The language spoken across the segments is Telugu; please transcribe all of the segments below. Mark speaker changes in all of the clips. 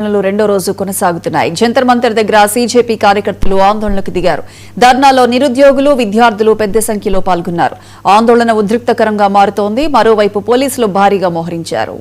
Speaker 1: రెండో రోజు కొనసాగుతున్నాయి. జంతర్ మంతర్ దగ్గర సీజేపీ కార్యకర్తలు ఆందోళనకు దిగారు. ధర్నాలో నిరుద్యోగులు, విద్యార్థులు పెద్ద సంఖ్యలో పాల్గొన్నారు. ఆందోళన ఉద్రిక్తకరంగా మారుతోంది. మరోవైపు పోలీసులు భారీగా మోహరించారు.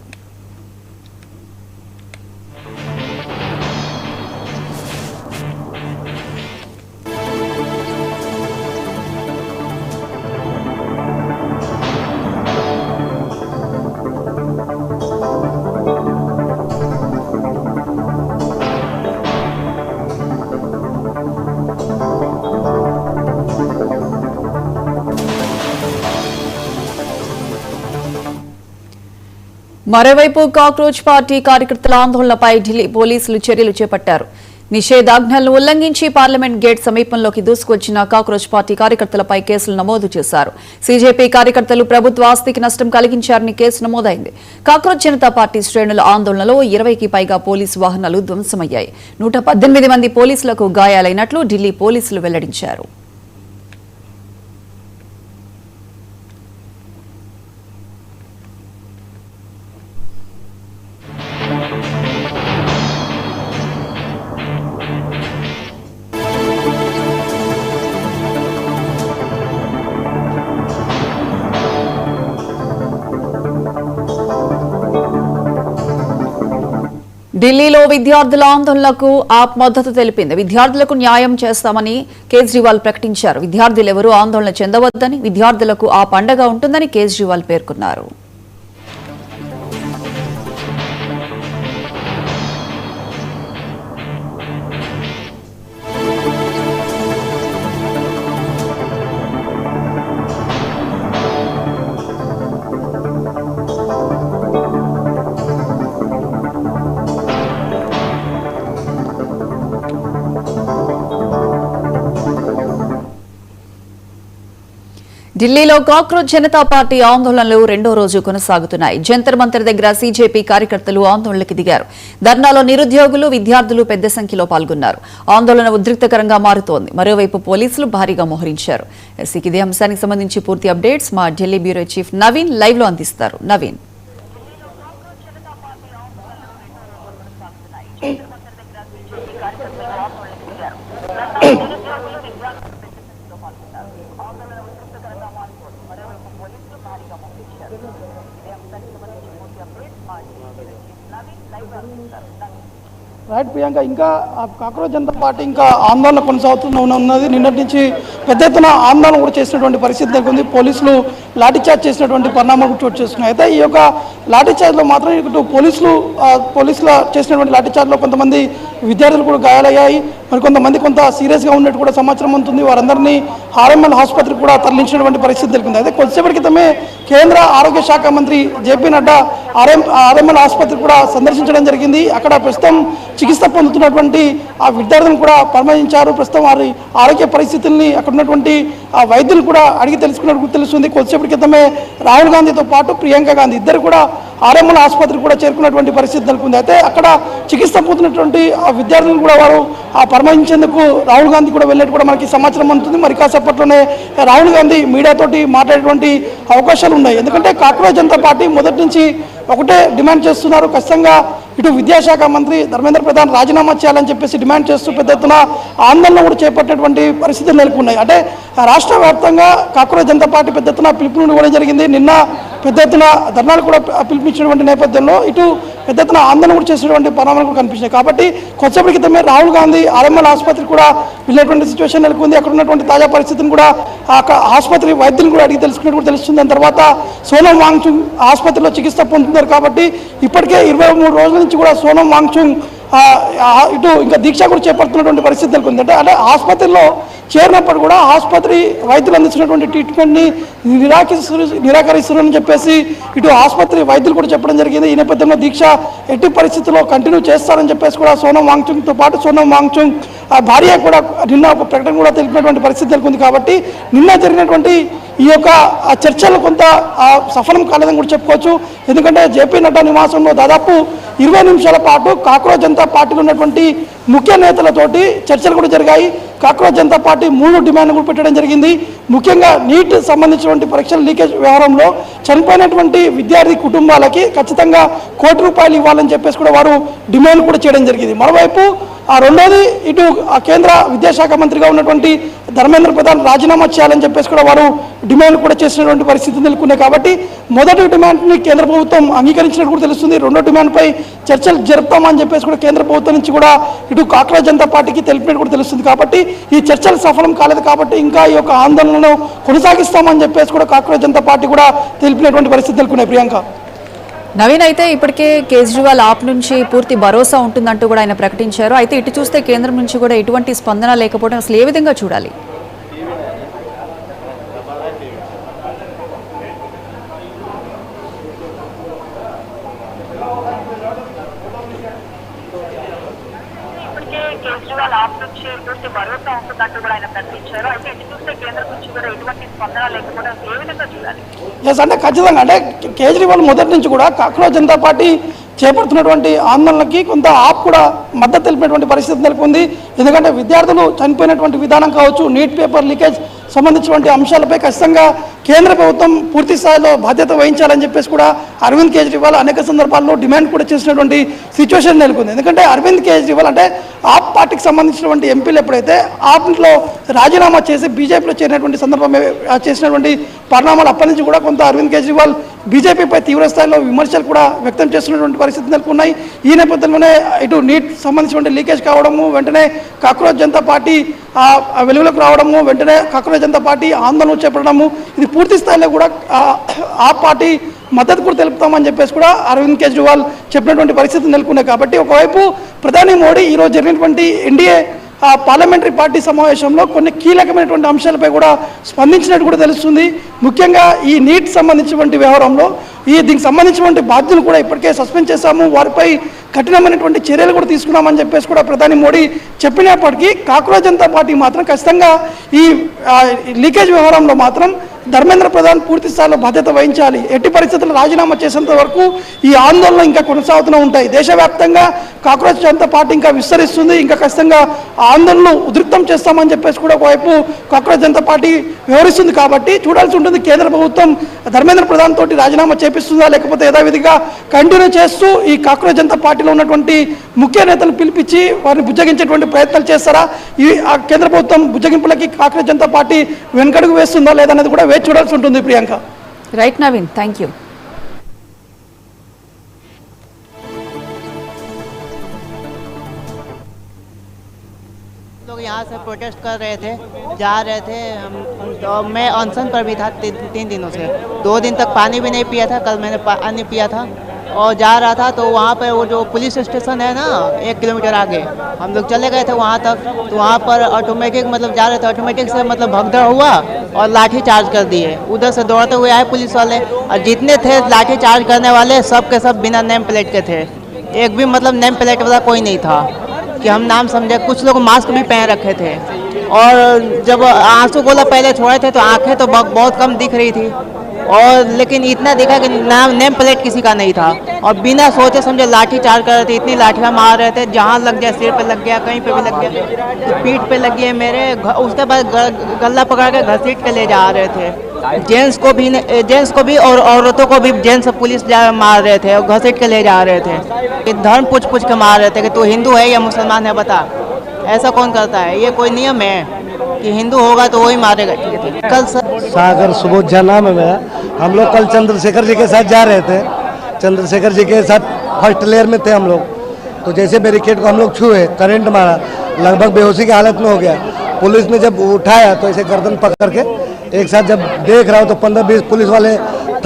Speaker 1: మరోవైపు కాక్రోచ్ పార్టీ కార్యకర్తల ఆందోళనపై ఢిల్లీ పోలీసులు చర్యలు చేపట్టారు. నిషేధాజ్ఞలను ఉల్లంఘించి పార్లమెంట్ గేట్ సమీపంలోకి దూసుకొచ్చిన కాక్రోచ్ పార్టీ కార్యకర్తలపై కేసులు నమోదు చేశారు. సీజేపీ కార్యకర్తలు ప్రభుత్వ ఆస్తికి నష్టం కలిగించారని కేసు నమోదైంది. కాక్రోచ్ జనతా పార్టీ శ్రేణుల ఆందోళనలో 20కి పైగా పోలీసు వాహనాలు ధ్వంసమయ్యాయి. 118 మంది పోలీసులకు గాయాలైనట్లు ఢిల్లీ పోలీసులు వెల్లడించారు. ఢిల్లీలో విద్యార్థుల ఆందోళనకు ఆప్ మద్దతు తెలిపింది. విద్యార్థులకు న్యాయం చేస్తామని కేజ్రీవాల్ ప్రకటించారు. విద్యార్థులెవరూ ఆందోళన చెందవద్దని, విద్యార్థులకు ఆ పండగ ఉంటుందని కేజ్రీవాల్ పేర్కొన్నారు. ఢిల్లీలో కాక్రోచ్ జనతా పార్టీ ఆందోళనలు రెండో రోజు కొనసాగుతున్నాయి. జంతర్ మంతర్ దగ్గర సీజేపీ కార్యకర్తలు ఆందోళనకు దిగారు. ధర్నాలో నిరుద్యోగులు, విద్యార్థులు పెద్ద సంఖ్యలో పాల్గొన్నారు. ఆందోళన ఉద్రిక్తకరంగా మారుతోంది. మరోవైపు పోలీసులు భారీగా మోహరించారు. ఇదే అంశానికి సంబంధించి పూర్తి అప్డేట్స్ మా Delhi bureau chief Naveen live లో అందిస్తారు. నవీన్,
Speaker 2: రైట్ ప్రియాంక, ఇంకా కాక్రోచ్ జనతా పార్టీ ఇంకా ఆందోళన కొనసాగుతున్నది. నిన్నటి నుంచి పెద్ద ఎత్తున ఆందోళన కూడా చేసినటువంటి పరిస్థితి నెలకొంది. పోలీసులు లాఠీచార్జ్ చేసినటువంటి పరిణామాలు చోటు చేసుకున్నాయి. అయితే ఈ యొక్క లాఠీచార్జ్లో మాత్రం ఇటు పోలీసుల చేసినటువంటి లాఠీచార్జ్లో కొంతమంది విద్యార్థులు కూడా గాయాలయ్యాయి. మరికొంతమంది కొంత సీరియస్గా ఉన్నట్టు కూడా సమాచారం ఉంటుంది. వారందరినీ ఆర్ఎంఎల్ ఆసుపత్రికి కూడా తరలించినటువంటి పరిస్థితి నెలకొంది. అయితే కొద్దిసేపటి క్రితమే కేంద్ర ఆరోగ్య శాఖ మంత్రి జేపీ నడ్డా ఆర్ఎంఎల్ ఆసుపత్రి కూడా సందర్శించడం జరిగింది. అక్కడ ప్రస్తుతం చికిత్స పొందుతున్నటువంటి ఆ విద్యార్థులను కూడా పరామర్శించారు. ప్రస్తుతం వారి ఆరోగ్య పరిస్థితుల్ని అక్కడ ఉన్నటువంటి ఆ వైద్యులు కూడా అడిగి తెలుసుకున్నట్టు తెలుస్తుంది. కొద్దిసేపటి క్రితమే రాహుల్ గాంధీతో పాటు ప్రియాంక గాంధీ ఇద్దరు కూడా ఆర్ఎంఎల్ ఆసుపత్రికి కూడా చేరుకున్నటువంటి పరిస్థితి నెలకొంది. అయితే అక్కడ చికిత్స పొందుతున్నటువంటి ఆ విద్యార్థులను కూడా వారు పరామర్శించేందుకు రాహుల్ గాంధీ కూడా వెళ్ళినట్టు కూడా మనకి సమాచారం అందుతుంది. మరి కాసేపట్లోనే రాహుల్ గాంధీ మీడియాతోటి మాట్లాడేటువంటి అవకాశాలు ఉన్నాయి. ఎందుకంటే కాక్రోచ్ జనతా పార్టీ మొదటి నుంచి ఒకటే డిమాండ్ చేస్తున్నారు. ఖచ్చితంగా ఇటు విద్యాశాఖ మంత్రి ధర్మేంద్ర ప్రధాన్ రాజీనామా చేయాలని చెప్పేసి డిమాండ్ చేస్తూ పెద్ద ఎత్తున ఆందోళన కూడా చేపట్టేటువంటి పరిస్థితులు నెలకొన్నాయి. అంటే రాష్ట్ర వ్యాప్తంగా కాక్రోచ్ జనతా పార్టీ పెద్ద ఎత్తున పిలుపుని ఇవ్వడం జరిగింది. నిన్న పెద్ద ఎత్తున ధర్నాలు కూడా పిలిపించినటువంటి నేపథ్యంలో ఇటు పెద్ద ఎత్తున ఆందోళన కూడా చేసినటువంటి పరిణామాలు కూడా కనిపించాయి. కాబట్టి కొద్దిసేపటి క్రితమే రాహుల్ గాంధీ ఆర్ఎంఎల్ ఆసుపత్రికి కూడా వెళ్ళినటువంటి సిచ్యువేషన్ నెలకొంది. అక్కడ ఉన్నటువంటి తాజా పరిస్థితిని కూడా ఆసుపత్రి వైద్యులు కూడా అడిగి తెలుసుకున్నట్టు కూడా తెలుస్తుంది. దాని తర్వాత సోనం వాంగ్చుంగ్ ఆసుపత్రిలో చికిత్స పొందుతున్నారు. కాబట్టి ఇప్పటికే 23 రోజుల నుంచి కూడా సోనం వాంగ్చుంగ్ ఇటు ఇంకా దీక్ష కూడా చేపడుతున్నటువంటి పరిస్థితి నెలకొంది. అంటే ఆసుపత్రిలో చేరినప్పుడు కూడా ఆసుపత్రి వైద్యులు అందిస్తున్నటువంటి ట్రీట్మెంట్ని నిరాకరిస్తున్నారని చెప్పేసి ఇటు ఆసుపత్రి వైద్యులు కూడా చెప్పడం జరిగింది. ఈ నేపథ్యంలో దీక్ష ఎట్టి పరిస్థితుల్లో కంటిన్యూ చేస్తారని చెప్పేసి కూడా సోనం వాంగ్చుంగ్తో పాటు సోనం వాంగ్చుంగ్ భార్య కూడా నిన్న ఒక ప్రకటన కూడా తెలిపినటువంటి పరిస్థితి నెలకొంది. కాబట్టి నిన్న జరిగినటువంటి ఈ యొక్క చర్చలు కొంత సఫలం కాలేదని కూడా చెప్పుకోవచ్చు. ఎందుకంటే జేపీ నడ్డా నివాసంలో దాదాపు 20 నిమిషాల పాటు కాక్రోచ్ జనతా పార్టీలో ఉన్నటువంటి ముఖ్య నేతలతోటి చర్చలు కూడా జరిగాయి. కాక్రోచ్ జనతా పార్టీ 3 డిమాండ్లు కూడా పెట్టడం జరిగింది. ముఖ్యంగా నీట్ సంబంధించినటువంటి పరీక్షల లీకేజ్ వ్యవహారంలో చనిపోయినటువంటి విద్యార్థి కుటుంబాలకి ఖచ్చితంగా ₹1 కోటి ఇవ్వాలని చెప్పేసి కూడా వారు డిమాండ్ కూడా చేయడం జరిగింది. మరోవైపు రెండోది ఇటు కేంద్ర విద్యాశాఖ మంత్రిగా ఉన్నటువంటి ధర్మేంద్ర ప్రధాన్ రాజీనామా చేయాలని చెప్పేసి కూడా వారు డిమాండ్ కూడా చేసినటువంటి పరిస్థితి నెలకొన్నాయి. కాబట్టి మొదటి డిమాండ్ని కేంద్ర ప్రభుత్వం అంగీకరించినట్టు కూడా తెలుస్తుంది. రెండో డిమాండ్పై చర్చలు జరుపుతామని చెప్పేసి కూడా కేంద్ర ప్రభుత్వం నుంచి కూడా ఇటు కాక్రోచ్ జనతా పార్టీకి తెలిపినట్టు కూడా తెలుస్తుంది. కాబట్టి ఈ చర్చలు సఫలం కాలేదు కాబట్టి ఇంకా ఈ యొక్క ఆందోళనను కొనసాగిస్తామని చెప్పేసి కూడా కాక్రోచ్ జనతా పార్టీ కూడా తెలిపినటువంటి పరిస్థితి నెలకొన్నాయి. ప్రియాంక,
Speaker 1: నవీన్, అయితే ఇప్పటికే కేజ్రీవాల్ ఆప్ నుంచి పూర్తి భరోసా ఉంటుందంటూ కూడా ఆయన ప్రకటించారు. అయితే ఇటు చూస్తే కేంద్రం నుంచి కూడా ఎటువంటి స్పందన లేకపోవడం అసలు ఏ విధంగా చూడాలి?
Speaker 3: కేజ్రీవాల్ ఆప్ నుంచి పూర్తి భరోసా ఉంటుందంటూ కూడా ఆయన ప్రకటించారు. అయితే ఇటు చూస్తే కేంద్రం నుంచి కూడా ఎటువంటి స్పందన లేకపోవడం ఏ విధంగా చూడాలి?
Speaker 2: అంటే ఖచ్చితంగా అంటే కేజ్రీవాల్ మొదటి నుంచి కూడా కాక్రోచ్ జనతా పార్టీ చేపడుతున్నటువంటి ఆందోళనకి కొంత ఆప్ కూడా మద్దతు తెలిపినటువంటి పరిస్థితి నెలకొంది. ఎందుకంటే విద్యార్థులు చనిపోయినటువంటి విధానం కావచ్చు, నీట్ పేపర్ లీకేజ్ సంబంధించినటువంటి అంశాలపై ఖచ్చితంగా కేంద్ర ప్రభుత్వం పూర్తి స్థాయిలో బాధ్యత వహించాలని చెప్పేసి కూడా అరవింద్ కేజ్రీవాల్ అనేక సందర్భాల్లో డిమాండ్ కూడా చేసినటువంటి సిచ్యువేషన్ నెలకొంది. ఎందుకంటే అరవింద్ కేజ్రీవాల్ అంటే ఆప్ పార్టీకి సంబంధించినటువంటి ఎంపీలు ఎప్పుడైతే ఆప్లో రాజీనామా చేసి బీజేపీలో చేరినటువంటి సందర్భం చేసినటువంటి పరిణామాలు అప్పటి నుంచి కూడా కొంత అరవింద్ కేజ్రీవాల్ బీజేపీపై తీవ్ర స్థాయిలో విమర్శలు కూడా వ్యక్తం చేస్తున్నటువంటి పరిస్థితి నెలకొన్నాయి. ఈ నేపథ్యంలోనే ఇటు నీట్ సంబంధించినటువంటి లీకేజ్ కావడము, వెంటనే కాక్రోచ్ జనతా పార్టీ వెలుగులోకి రావడము, వెంటనే కాక్రోచ్ జనతా పార్టీ ఆందోళన చేపట్టడము, ఇది పూర్తి స్థాయిలో కూడా ఆ పార్టీ మద్దతు కూడా తెలుపుతామని చెప్పేసి కూడా అరవింద్ కేజ్రీవాల్ చెప్పినటువంటి పరిస్థితి నెలకొన్నాయి. కాబట్టి ఒకవైపు ప్రధాని మోడీ ఈరోజు జరిగినటువంటి ఎన్డీఏ పార్లమెంటరీ పార్టీ సమావేశంలో కొన్ని కీలకమైనటువంటి అంశాలపై కూడా స్పందించినట్టు కూడా తెలుస్తుంది. ముఖ్యంగా ఈ నీట్ సంబంధించినటువంటి వ్యవహారంలో దీనికి సంబంధించినటువంటి బాధ్యులు కూడా ఇప్పటికే సస్పెండ్ చేశాము, వారిపై కఠినమైనటువంటి చర్యలు కూడా తీసుకున్నామని చెప్పేసి కూడా ప్రధాని మోడీ చెప్పినప్పటికీ కాక్రోచ్ జనతా పార్టీ మాత్రం ఖచ్చితంగా ఈ లీకేజ్ వ్యవహారంలో మాత్రం ధర్మేంద్ర ప్రధాన్ పూర్తి స్థాయిలో బాధ్యత వహించాలి, ఎట్టి పరిస్థితుల్లో రాజీనామా చేసేంత వరకు ఈ ఆందోళన ఇంకా కొనసాగుతూనే ఉంటాయి, దేశవ్యాప్తంగా కాక్రోచ్ జనతా పార్టీ ఇంకా విస్తరిస్తుంది, ఇంకా ఖచ్చితంగా ఆందోళనలు ఉధృతం చేస్తామని చెప్పేసి కూడా ఒకవైపు కాక్రోచ్ జనతా పార్టీ వ్యవహరిస్తుంది. కాబట్టి చూడాల్సి ఉంటుంది కేంద్ర ప్రభుత్వం ధర్మేంద్ర ప్రధాన్ తోటి రాజీనామా చేపిస్తుందా, లేకపోతే యథావిధిగా కంటిన్యూ చేస్తూ ఈ కాక్రోచ్ జనతా పార్టీలో ఉన్నటువంటి ముఖ్య నేతలు పిలిపించి వారిని బుజ్జగించేటువంటి ప్రయత్నాలు చేస్తారా, ఈ కేంద్ర ప్రభుత్వం బుజ్జగింపులకి కాక్రోచ్ జనతా పార్టీ వెనకడుగు వేస్తుందా లేదనేది కూడా వేచి చూడాల్సి ఉంటుంది. Priyanka,
Speaker 1: right Naveen, thank you.
Speaker 4: लोग यहाँ से प्रोटेस्ट कर रहे थे, जा रहे थे तो मैं अनशन पर भी था 3 दिनों से। 2 दिन तक पानी भी नहीं पिया था, कल मैंने पानी पिया था और जा रहा था तो वहाँ पर वो जो पुलिस स्टेशन है ना 1 किलोमीटर आगे, हम लोग चले गए थे वहाँ तक। तो वहाँ पर ऑटोमेटिक मतलब जा रहे थे, ऑटोमेटिक से मतलब भगदड़ हुआ और लाठी चार्ज कर दिए। उधर से दौड़ते हुए आए पुलिस वाले और जितने थे लाठी चार्ज करने वाले सब के सब बिना नेम प्लेट के थे, एक भी मतलब नेम प्लेट वाला कोई नहीं था कि हम नाम समझे। कुछ लोग मास्क भी पहन रखे थे और जब आंसू गोला पहले छोड़े थे तो आंखें तो बहुत कम दिख रही थी और लेकिन इतना दिखा कि नाम नेम प्लेट किसी का नहीं था और बिना सोचे समझे लाठी चार्ज कर रहे थे, इतनी लाठियाँ मार रहे थे, जहाँ लग गया सिर पे लग गया, कहीं पे भी लग गया, तो पीठ पे लगी है मेरे। उसके बाद गला पकड़ के घसीट के ले जा रहे थे, जेंट्स को भी और औरतों को भी जेंट्स पुलिस मार रहे थे और घसीट के ले जा रहे थे। धर्म पूछ के मार रहे थे कि तू हिंदू है या मुसलमान है बता, ऐसा कौन करता है? ये कोई नियम है कि हिंदू होगा तो वही मारेगा? कल
Speaker 5: सागर सुबोध झा नाम है मेरा। हम लोग कल चंद्रशेखर जी के साथ जा रहे थे, चंद्रशेखर जी के साथ फर्स्ट लेयर में थे हम लोग। तो जैसे बैरिकेड को हम लोग छुए, करंट मारा, लगभग बेहोशी की हालत में हो गया। पुलिस ने जब उठाया तो ऐसे गर्दन पकड़ के एक साथ जब देख रहा हो तो 15-20 पुलिस वाले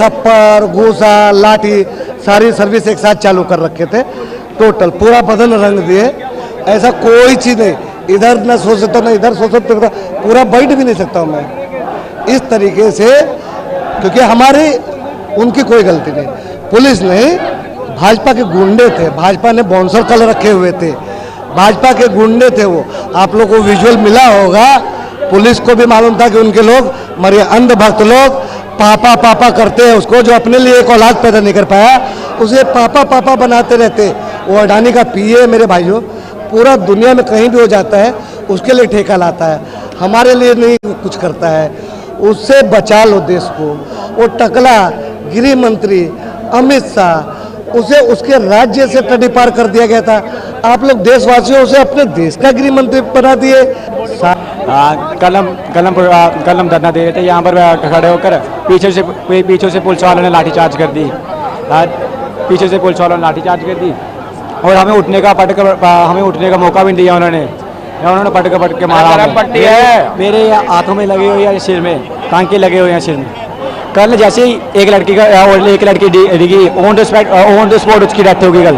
Speaker 5: थप्पड़, घूसा, लाठी सारी सर्विस एक साथ चालू कर रखे थे। टोटल पूरा बदन रंग दिए, ऐसा कोई चीज़ नहीं, इधर न सो सकता न इधर सो सकता, पूरा बैठ भी नहीं सकता मैं इस तरीके से, क्योंकि हमारी उनकी कोई गलती नहीं। पुलिस नहीं, भाजपा के गुंडे थे, भाजपा ने बाउंसर कल रखे हुए थे, भाजपा के गुंडे थे वो। आप लोग को विजुअल मिला होगा, पुलिस को भी मालूम था कि उनके लोग मरे अंधभक्त लोग पापा पापा करते हैं उसको, जो अपने लिए एक औलाद पैदा नहीं कर पाया उसे पापा पापा बनाते रहते। वो अडानी का पीए है मेरे भाइयों, पूरा दुनिया में कहीं भी हो जाता है उसके लिए ठेका लाता है, हमारे लिए नहीं कुछ करता है। उससे बचा लो देश को। वो टकला गृह मंत्री अमित शाह, उसे उसके राज्य से तड़ी पार कर दिया गया था। आप लोग देशवासियों से अपने देश का गृह मंत्री बना दिए।
Speaker 6: कलम धरना दे रहे थे यहाँ पर खड़े होकर, पीछे से पुलिस वालों ने लाठीचार्ज कर दी। पीछे से पुलिस वालों ने लाठीचार्ज कर दी और हमें उठने का मौका भी नहीं दिया उन्होंने पटक के मारा। पट्टी है मेरे हाथों में लगे हुए हैं, सिर में टांके लगे हुए हैं सिर में। कल जैसे ही एक लड़की डिगी ऑन द स्पॉट उसकी डेथ होगी। कल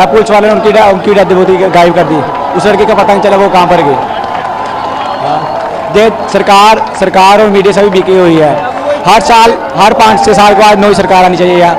Speaker 6: पुलिस वालों ने उनकी डेथ बहुत ही गायब कर दी। उस लड़की का पता नहीं चला वो कहाँ पर गई। सरकार और मीडिया सभी बिकी हुई है। हर साल हर 5-6 साल के बाद नई सरकार आनी चाहिए।